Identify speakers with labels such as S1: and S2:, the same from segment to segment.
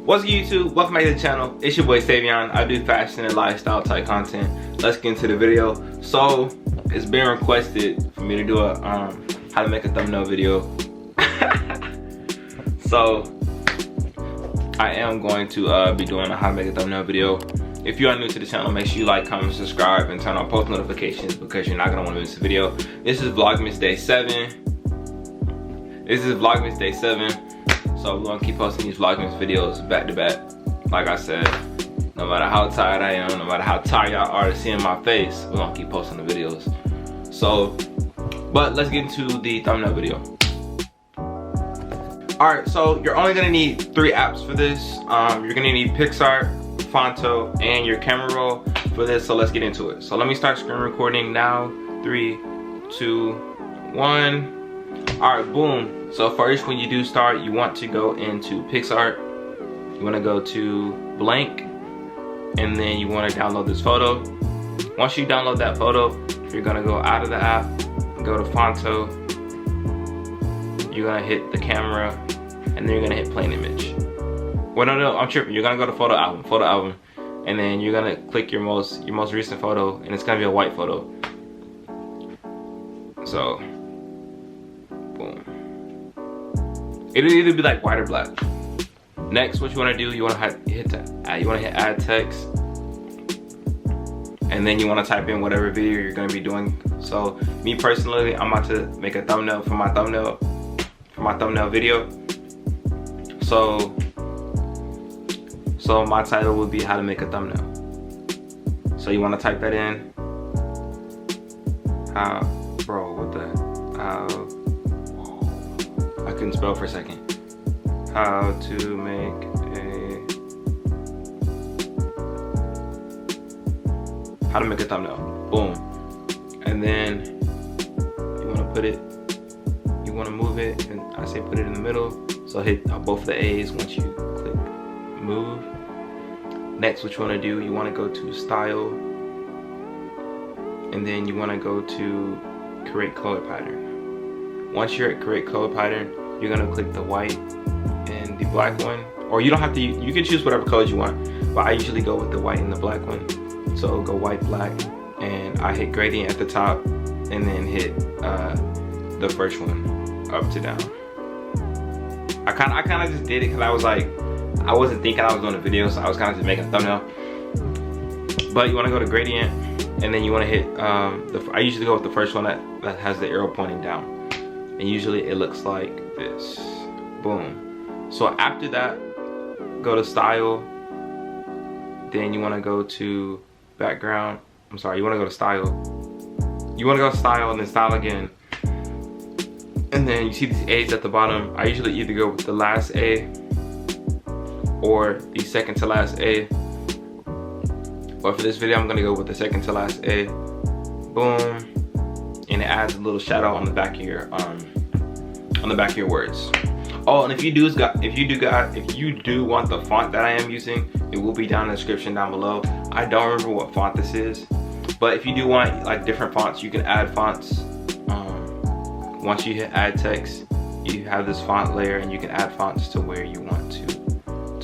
S1: What's up YouTube? Welcome back to the channel. It's your boy Savion. I do fashion and lifestyle type content. Let's get into the video. So it's been requested for me to do a how to make a thumbnail video. So I am going to be doing a how to make a thumbnail video. If you are new to the channel, make sure you like, comment, subscribe, and turn on post notifications because you're not gonna want to miss a video. This is Vlogmas Day 7. So we're gonna keep posting these Vlogmas videos back to back. Like I said, no matter how tired I am, no matter how tired y'all are to seeing my face, we're gonna keep posting the videos. So, but let's get into the thumbnail video. Alright, so you're only gonna need 3 apps for this. You're gonna need PicsArt, Fonto, and your camera roll for this, so let's get into it. So let me start screen recording now. 3, 2, 1. Alright, boom. So first, when you do start, you want to go into PicsArt. You want to go to blank, and then you want to download this photo. Once you download that photo, you're gonna go out of the app, go to Fonto. You're gonna hit the camera, and then you're gonna hit plain image. Well, no, I'm tripping. You're gonna go to photo album, and then you're gonna click your most recent photo, and it's gonna be a white photo. So, boom. It'll either be like white or black. Next, what you want to do, you want to hit add text, and then you want to type in whatever video you're going to be doing. So, me personally, I'm about to make a thumbnail for my thumbnail video. So my title would be how to make a thumbnail. So you want to type that in. I couldn't spell for a second. How to make a thumbnail. Boom. And then you want to move it, and I say put it in the middle. So hit both the A's once you click move. Next, what you want to do, you want to go to style, and then you want to go to create color pattern. Once you're at create color pattern, you're gonna click the white and the black one, or you don't have to. You can choose whatever colors you want, but I usually go with the white and the black one. So go white, black, and I hit gradient at the top, and then hit the first one up to down. I kind of just did it because I was like, I wasn't thinking I was doing a video, so I was kind of just making a thumbnail. But you want to go to gradient, and then you want to hit I usually go with the first one that has the arrow pointing down. And usually it looks like this. Boom. So after that, go to style. Then you want to go to background. I'm sorry, you want to go to style. You want to go to style and then style again. And then you see these A's at the bottom. I usually either go with the last A or the second to last A. But for this video, I'm going to go with the second to last A. Boom. And it adds a little shadow on the back of your words. Oh, and if you do want the font that I am using, it will be down in the description down below. I don't remember what font this is, but if you do want like different fonts, you can add fonts. Once you hit add text, you have this font layer, and you can add fonts to where you want to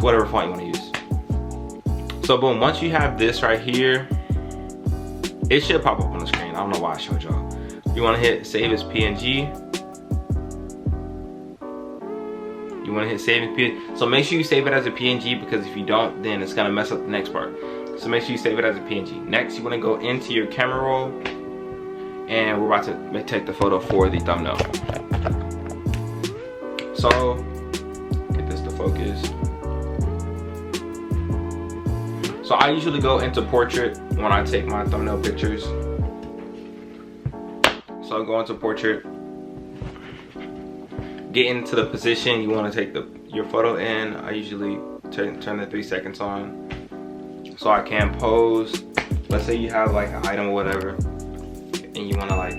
S1: whatever font you want to use. So boom, once you have this right here, it should pop up on the screen. I don't know why I showed y'all. You want to hit save as PNG. You want to hit save as PNG. So make sure you save it as a PNG, because if you don't, then it's going to mess up the next part. So make sure you save it as a PNG. Next, you want to go into your camera roll, and we're about to take the photo for the thumbnail. So get this to focus. So I usually go into portrait when I take my thumbnail pictures. So I'll go into portrait, get into the position you want to take your photo in. I usually turn the 3 seconds on, so I can pose. Let's say you have like an item or whatever, and you want to like,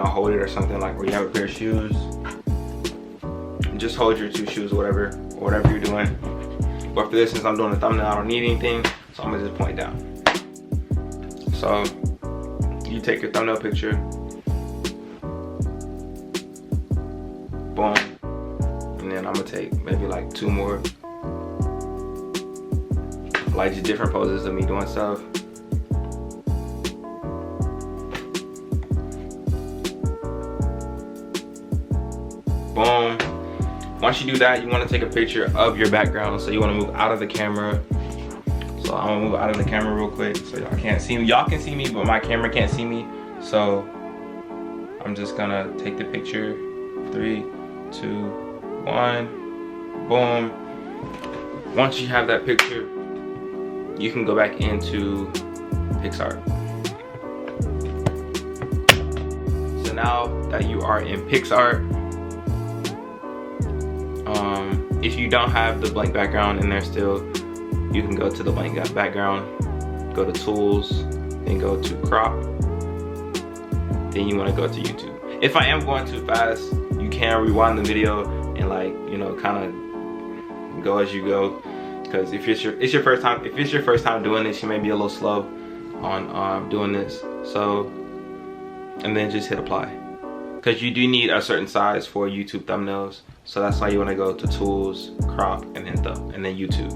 S1: hold it or something, like where you have a pair of shoes. Just hold your 2 shoes, whatever you're doing. But for this, since I'm doing a thumbnail, I don't need anything, so I'm gonna just point down. So you take your thumbnail picture. Boom. And then I'm gonna take maybe like 2 more. like just different poses of me doing stuff. Boom. Once you do that, you want to take a picture of your background. So you want to move out of the camera. So I'm gonna move out of the camera real quick so y'all can't see me. Y'all can see me, but my camera can't see me. So I'm just gonna take the picture. 3, 2, 1. Boom. Once you have that picture, you can go back into PicsArt. So now that you are in PicsArt, if you don't have the blank background in there still, you can go to the blank background, go to tools, then go to crop. Then you want to go to YouTube. If I am going too fast, you can rewind the video and, like, you know, kind of go as you go. Because if it's your first time doing this, you may be a little slow on doing this. So, and then just hit apply. Because you do need a certain size for YouTube thumbnails. So that's why you want to go to tools, crop, and then YouTube.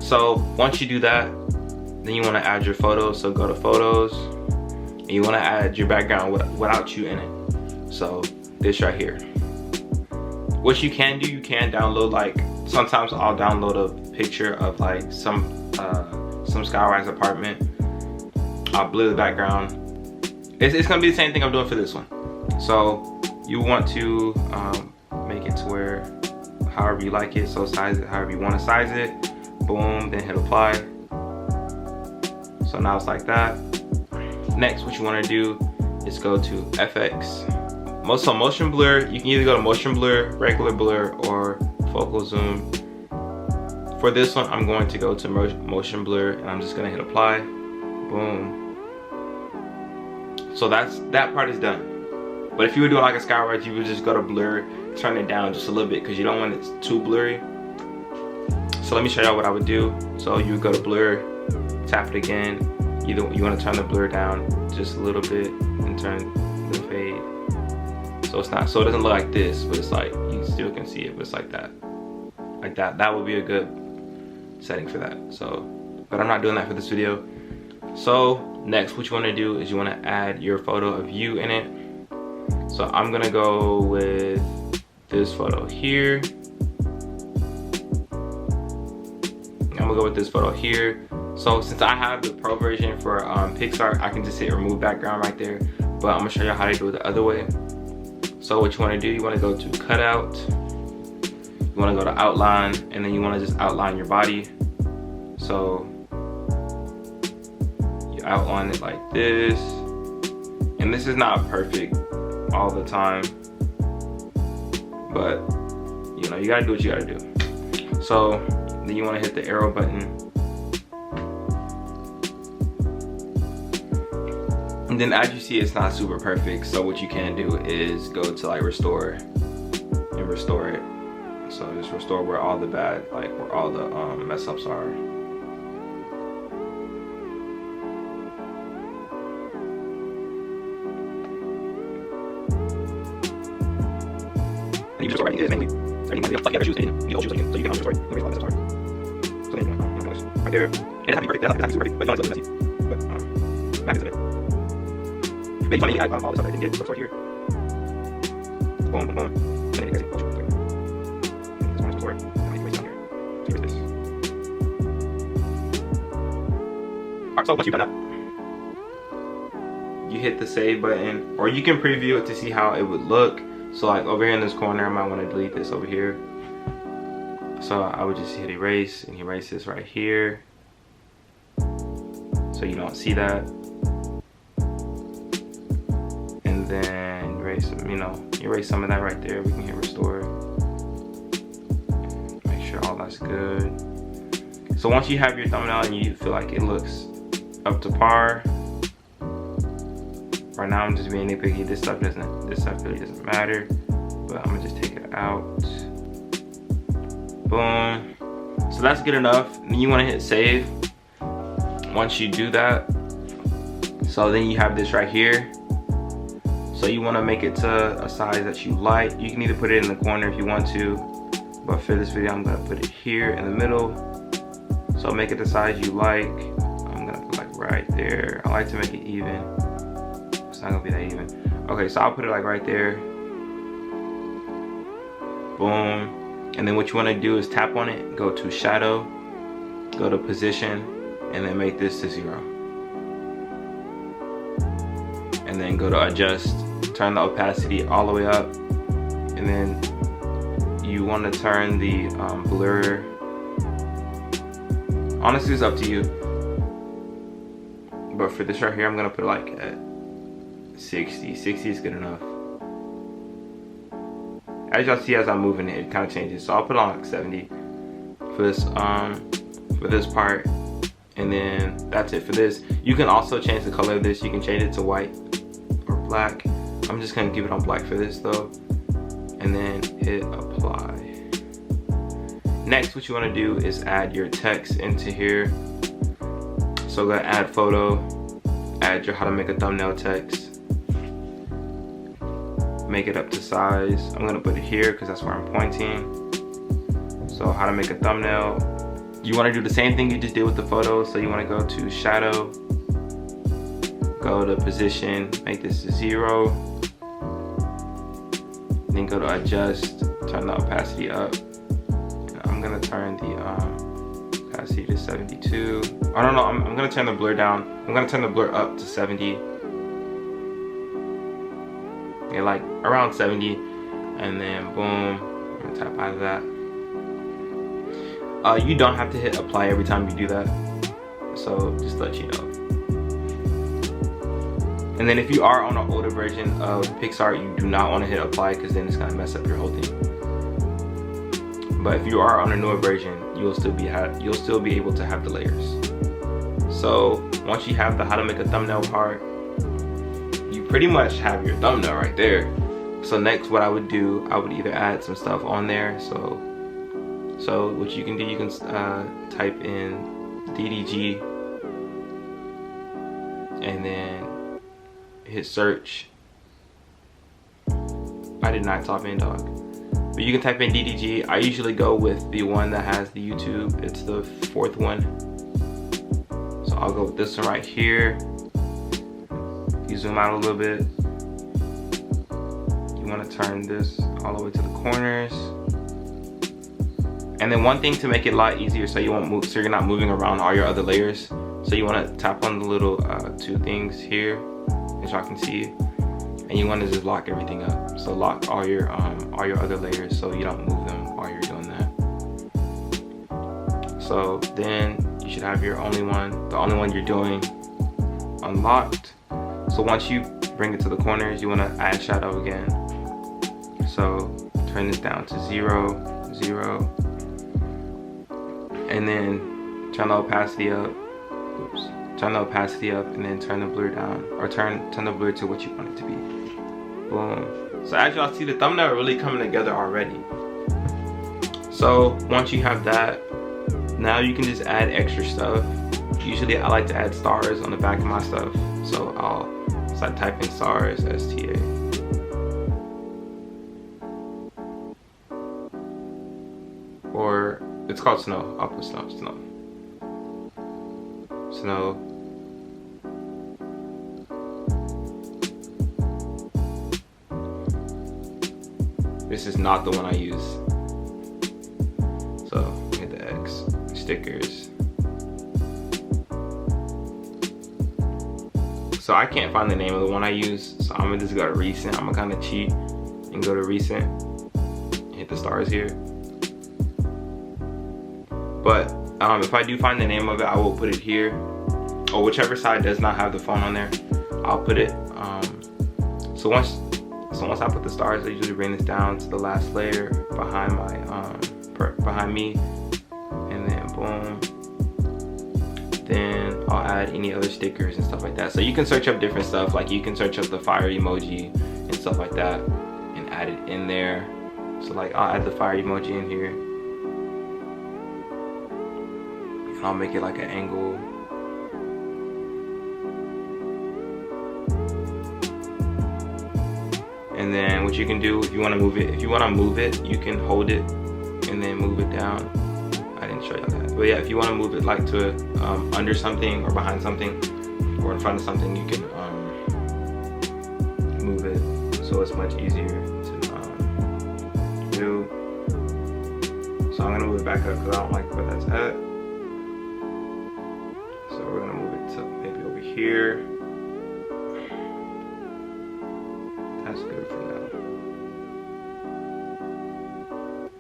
S1: So once you do that, then you want to add your photos. So go to photos, and you want to add your background without you in it. So this right here. What you can do, you can download, like, sometimes I'll download a picture of like some skyrise apartment. I'll blur the background. It's gonna be the same thing I'm doing for this one. So you want to make it to where however you like it. So size it however you want to size it. Boom, then hit apply. So now it's like that. Next, what you want to do is go to FX. So motion blur, you can either go to motion blur, regular blur, or focal zoom. For this one, I'm going to go to motion blur, and I'm just gonna hit apply. Boom. So that part is done. But if you were doing like a skywise, you would just go to blur, turn it down just a little bit because you don't want it too blurry. So let me show y'all what I would do. So you would go to blur, tap it again. You want to turn the blur down just a little bit and turn the fade. So it doesn't look like this, but it's like you still can see it, but it's like that. Like that. That would be a good setting for that. So, but I'm not doing that for this video. So next, what you want to do is you want to add your photo of you in it. So I'm gonna go with this photo here. I'm gonna go with this photo here. So since I have the pro version for PicsArt, I can just hit remove background right there. But I'm gonna show you how to do it the other way. So what you wanna do, you wanna go to cutout. You wanna go to outline, and then you wanna just outline your body. So you outline it like this. And this is not perfect all the time, but you know, you gotta do what you gotta do. So then you wanna hit the arrow button. And then as you see, it's not super perfect. So what you can do is go to like restore and restore it. So just restore where all the bad, like where all the mess ups are. And you just right here mainly. So you like you have shoes in, you hold shoes again, so you can restore it. So then you right there. And it has to be perfect. It has to be super perfect, but you don't let it but back is it. Maybe you want to add all the stuff I didn't get, so it's right here. Boom, boom, boom. And then you guys see, this one is before, and then you place down here. So here's this. Alright, so once you've done that, you hit the save button, or you can preview it to see how it would look. So like over here in this corner, I might want to delete this over here. So I would just hit erase and erase this right here. So you don't see that. And then erase some of that right there. We can hit restore. Make sure all that's good. So once you have your thumbnail and you feel like it looks up to par, right now I'm just being nitpicky. This stuff really doesn't matter, but I'm gonna just take it out. Boom. So that's good enough. And then you want to hit save. Once you do that, so then you have this right here. So you want to make it to a size that you like. You can either put it in the corner if you want to, but for this video I'm gonna put it here in the middle. So make it the size you like. I'm gonna put like right there. I like to make it even. It's not gonna be that even. Okay, so I'll put it like right there. Boom. And then what you wanna do is tap on it, go to shadow, go to position, and then make this to 0. And then go to adjust, turn the opacity all the way up, and then you want to turn the blur. Honestly, it's up to you, but for this right here, I'm gonna put it like at 60. 60 is good enough. As y'all see, as I'm moving it, it kind of changes. So I'll put on like 70 for this part, and then that's it for this. You can also change the color of this. You can change it to white or black. I'm just gonna keep it on black for this though, and then hit apply. Next, what you want to do is add your text into here. So go add photo, add your how to make a thumbnail text, make it up to size. I'm gonna put it here because that's where I'm pointing. So how to make a thumbnail. You want to do the same thing you just did with the photo. So you want to go to shadow, go to position, make this to 0, then go to adjust, turn the opacity up. I'm gonna turn the opacity to 72. Oh no, I'm gonna turn the blur down. I'm gonna turn the blur up to 70. Yeah, like around 70, and then boom, I'm gonna tap out of that. You don't have to hit apply every time you do that, so just to let you know. And then if you are on an older version of PixArt, you do not want to hit apply because then it's gonna mess up your whole thing. But if you are on a newer version, you'll still be able to have the layers. So once you have the how to make a thumbnail part, you pretty much have your thumbnail right there. So next, what I would do, I would either add some stuff on there. So what you can do, you can type in DDG and then hit search. I did not type in dog, but you can type in DDG. I usually go with the one that has the YouTube. It's the 4th one. So I'll go with this one right here. You zoom out a little bit. You want to turn this all the way to the corners. And then one thing to make it a lot easier, so you won't move, so you're not moving around all your other layers. So you want to tap on the little 2 things here, as y'all can see, and you want to just lock everything up. So lock all your other layers, so you don't move them while you're doing that. So then you should have your the only one you're doing, unlocked. So once you bring it to the corners, you want to add shadow again. So turn this down to 0, 0. And then turn the opacity up. Oops. Turn the opacity up, and then turn the blur down, or turn the blur to what you want it to be. Boom. So as y'all see, the thumbnail are really coming together already. So once you have that, now you can just add extra stuff. Usually I like to add stars on the back of my stuff. So I'll type in stars, STA. Or it's called snow. I'll put snow. Snow. This is not the one I use. So hit the X. Stickers. So I can't find the name of the one I use. So I'm gonna just go to recent. I'm gonna kind of cheat and go to recent. Hit the stars here. But if I do find the name of it, I will put it here, or whichever side does not have the phone on there, I'll put it. So once I put the stars, I usually bring this down to the last layer behind my behind me, and then boom. Then I'll add any other stickers and stuff like that. So you can search up different stuff, like you can search up the fire emoji and stuff like that, and add it in there. So like I'll add the fire emoji in here. I'll make it like an angle. And then what you can do, if you want to move it, you can hold it and then move it down. I didn't show you that. But yeah, if you want to move it like to under something or behind something or in front of something, you can move it so it's much easier to do. So I'm gonna move it back up because I don't like where that's at. So we're gonna move it to maybe over here. That's good for now.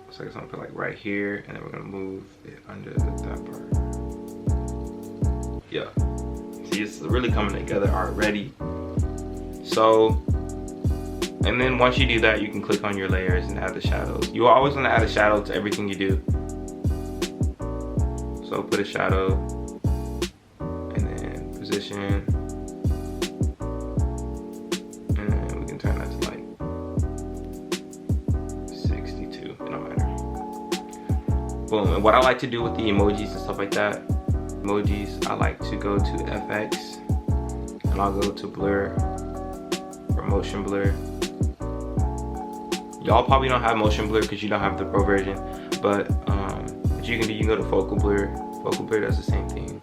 S1: So I'm gonna put like right here, and then we're gonna move it under that part. Yeah. See, it's really coming together already. So, and then once you do that, you can click on your layers and add the shadows. You always want to add a shadow to everything you do. So put a shadow, and then position, and then we can turn that to like 62. It don't matter. Boom. And what I like to do with the emojis and stuff like that, emojis, I like to go to FX, and I'll go to blur or motion blur. Y'all probably don't have motion blur because you don't have the pro version, but what you can do, you can go to focal blur. Focal blur does the same thing.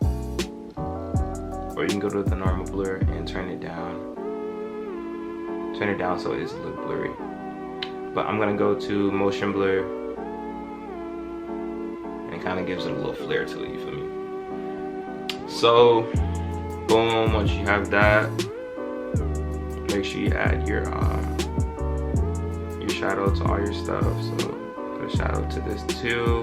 S1: Or you can go to the normal blur and turn it down. Turn it down so it is a little blurry. But I'm gonna go to motion blur, and it kind of gives it a little flare to it, you feel me? So, boom, once you have that, make sure you add your shadow to all your stuff. So put a shadow to this too,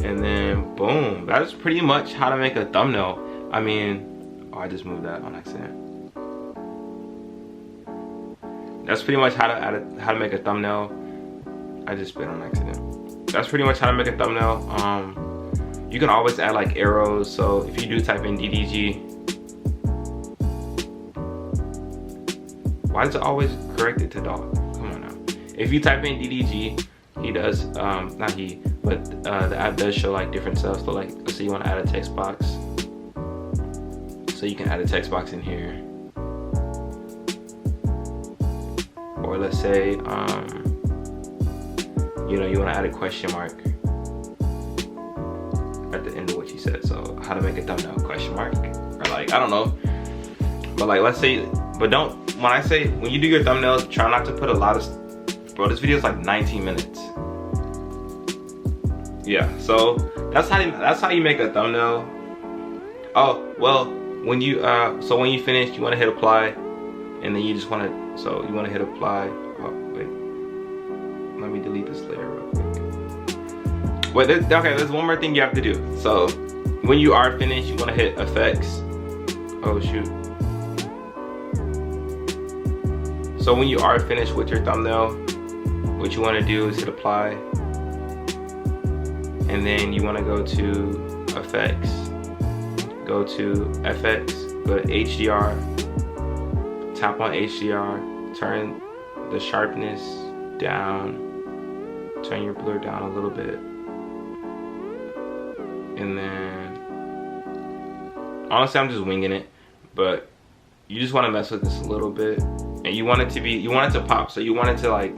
S1: and then boom, that's pretty much how to make a thumbnail. I mean, oh, I just moved that on accident. That's pretty much how to make a thumbnail. I just spit on accident. That's pretty much how to make a thumbnail. You can always add like arrows. So if you do type in DDG, why does it always correct it to dog? Come on now. If you type in DDG, he does, not he, but the app does show like different stuff. So like, let's say you want to add a text box. So you can add a text box in here. Or let's say, you know, you want to add a question mark at the end of what you said. So how to make a thumbnail, question mark, or like, I don't know. But like, let's say, but don't, when I say, when you do your thumbnails, try not to put a lot of, bro, this video is like 19 minutes. Yeah, so that's how you make a thumbnail. Oh, well, when you, so when you finish, you want to hit apply, and then you just want to, so you want to hit apply. Oh, wait, let me delete this layer real quick. Wait, okay, there's one more thing you have to do. So when you are finished, you want to hit effects. Oh shoot. So when you are finished with your thumbnail, what you want to do is hit apply, and then you want to go to effects, go to FX, go to HDR, tap on HDR, turn the sharpness down, turn your blur down a little bit, and then honestly I'm just winging it, but you just want to mess with this a little bit, and you want it to be, you want it to pop. So you want it to like,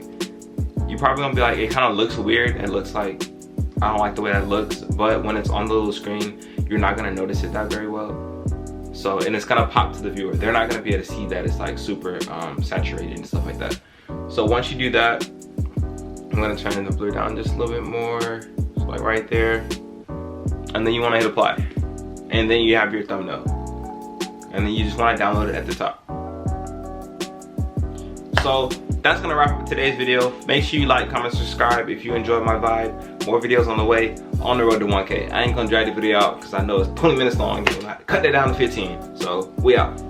S1: you probably gonna be like, it kind of looks weird, it looks like, I don't like the way that looks, but when it's on the little screen, you're not gonna notice it that very well. So, and it's gonna pop to the viewer. They're not gonna be able to see that it's like super saturated and stuff like that. So once you do that, I'm gonna turn the blur down just a little bit more, so like right there. And then you wanna hit apply. And then you have your thumbnail. And then you just wanna download it at the top. So that's gonna wrap up today's video. Make sure you like, comment, subscribe if you enjoyed my vibe. More videos on the way, on the road to 1K. I ain't gonna drag the video out because I know it's 20 minutes long. I'm gonna cut that down to 15. So we out.